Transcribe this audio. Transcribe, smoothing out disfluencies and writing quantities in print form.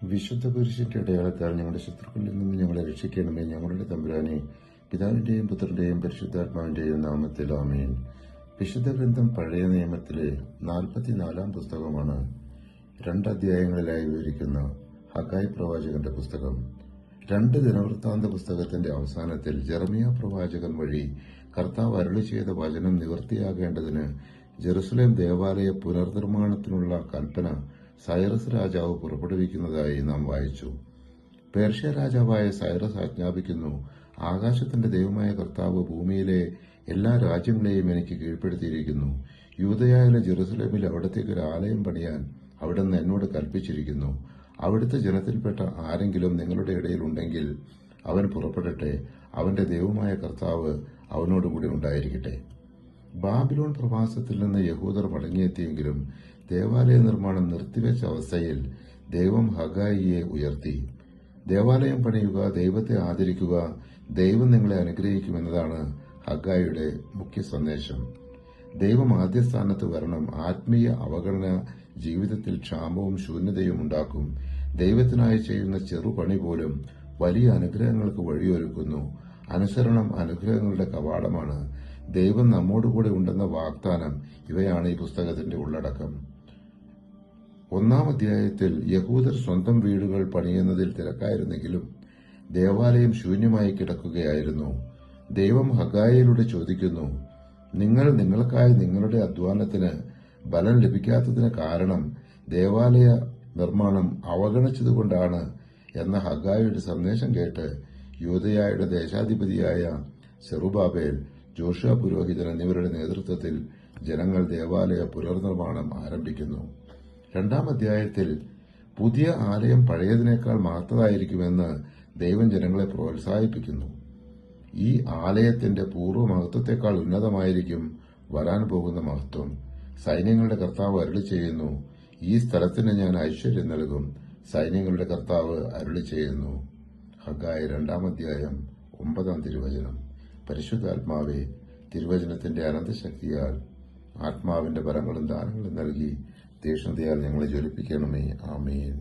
വിശുദ്ധ പുരുഷന്റെ അടയാളത്താൽ ഞങ്ങളുടെ ശത്രുക്കളിൽ നിന്ന് ഞങ്ങളെ രക്ഷിക്കണമേ. ഞങ്ങളുടെ തമ്പുരാനെ, പിതാവിന്റെയും പുത്രന്റെയും പരിശുദ്ധാത്മാവിന്റെയും നാമത്തിൽ ആമേൻ. വിശുദ്ധ ഗ്രന്ഥം പഴയ നിയമത്തിലെ 44 പുസ്തകമാണ്. 2 അധ്യായങ്ങളിലായി വിവരിക്കുന്ന ഹഗായി പ്രവാചകന്റെ പുസ്തകം. 2 ദിനവൃത്താന്ത പുസ്തകത്തിന്റെ അവസാനത്തിൽ ജെറമിയ പ്രവാചകൻ വഴി കർത്താവ് അരുളി ചെയ്ത വചനം നിവൃത്തിയാകേണ്ടതിന് ജെറുസലേം ദേവാലയ പുനർനിർമ്മാണത്തിനുള്ള കൽപ്പന സൈറസ് രാജാവ് പുറപ്പെടുവിക്കുന്നതായി നാം വായിച്ചു. പേർഷ്യ രാജാവായ സൈറസ് ആജ്ഞാപിക്കുന്നു, ആകാശത്തിന്റെ ദൈവമായ കർത്താവ് ഭൂമിയിലെ എല്ലാ രാജ്യങ്ങളെയും എനിക്ക് കീഴ്പ്പെടുത്തിയിരിക്കുന്നു. യൂദയായിലെ ജെറുസലേമിൽ അവിടത്തേക്ക് ഒരു ആലയം പണിയാൻ അവിടുന്ന് എന്നോട് കൽപ്പിച്ചിരിക്കുന്നു. അവിടുത്തെ ജനത്തിൽപ്പെട്ട ആരെങ്കിലും നിങ്ങളുടെ ഇടയിൽ ഉണ്ടെങ്കിൽ അവൻ പുറപ്പെടട്ടെ. അവന്റെ ദൈവമായ കർത്താവ് അവനോടുകൂടി ഉണ്ടായിരിക്കട്ടെ. ബാബിലോൺ പ്രവാസത്തിൽ നിന്ന് യഹൂദർ മടങ്ങിയെത്തിയെങ്കിലും ദേവാലയ നിർമ്മാണം നിർത്തിവെച്ച അവസ്ഥയിൽ ദൈവം ഹഗായിയെ ഉയർത്തി. ദേവാലയം പണിയുക, ദൈവത്തെ ആദരിക്കുക, ദൈവം നിങ്ങളെ അനുഗ്രഹിക്കുമെന്നതാണ് ഹഗായിയുടെ മുഖ്യ സന്ദേശം. ദൈവം ആദ്യ സ്ഥാനത്ത് വരണം. ആത്മീയ അവഗണന ജീവിതത്തിൽ ക്ഷാമവും ശൂന്യതയും ഉണ്ടാക്കും. ദൈവത്തിനായി ചെയ്യുന്ന ചെറുപണി പോലും വലിയ അനുഗ്രഹങ്ങൾക്ക് വഴിയൊരുക്കുന്നു. അനുസരണം അനുഗ്രഹങ്ങളുടെ കവാടമാണ്. ദൈവം നമ്മോടുകൂടെ ഉണ്ടെന്ന വാഗ്ദാനം. ഇവയാണ് ഈ പുസ്തകത്തിന്റെ ഉള്ളടക്കം. 1 അധ്യായത്തിൽ യഹൂദർ സ്വന്തം വീടുകൾ പണിയുന്നതിൽ തിരക്കായിരുന്നെങ്കിലും ദേവാലയം ശൂന്യമായി കിടക്കുകയായിരുന്നു. ദൈവം ഹഗായിലൂടെ ചോദിക്കുന്നു, നിങ്ങൾ നിങ്ങൾക്കായി നിങ്ങളുടെ അധ്വാനത്തിന് ബലം ലഭിക്കാത്തതിന് കാരണം ദേവാലയ നിർമ്മാണം അവഗണിച്ചതുകൊണ്ടാണ് എന്ന ഹഗായിയുടെ സന്ദേശം കേട്ട് യൂദയായുടെ ദേശാധിപതിയായ സെറുബാബേൽ, ജോഷുവ പുരോഹിതൻ എന്നിവരുടെ നേതൃത്വത്തിൽ ജനങ്ങൾ ദേവാലയ പുനർനിർമ്മാണം ആരംഭിക്കുന്നു. 2 അധ്യായത്തിൽ പുതിയ ആലയം പഴയതിനേക്കാൾ മഹത്തതായിരിക്കുമെന്ന് ദൈവം ജനങ്ങളെ പ്രോത്സാഹിപ്പിക്കുന്നു. ഈ ആലയത്തിന്റെ പൂർവ്വ മഹത്വത്തെക്കാൾ ഉന്നതമായിരിക്കും വരാൻ പോകുന്ന മഹത്വം. സൈന്യങ്ങളുടെ കർത്താവ് അരുളി ചെയ്യുന്നു, ഈ സ്ഥലത്തിന് ഞാൻ ഐശ്വര്യം നൽകും. സൈന്യങ്ങളുടെ കർത്താവ് അരുളി ചെയ്യുന്നു. ഹഗായി 2 അധ്യായം 9 തിരുവചനം. പരിശുദ്ധാത്മാവെ, തിരുവചനത്തിന്റെ അനന്തശക്തിയാൽ ആത്മാവിന്റെ വരങ്ങളും ദാനങ്ങളും നൽകി തീക്ഷ്ണതയാൽ ഞങ്ങളെ ജ്വലിപ്പിക്കണമേ. ആമേൻ.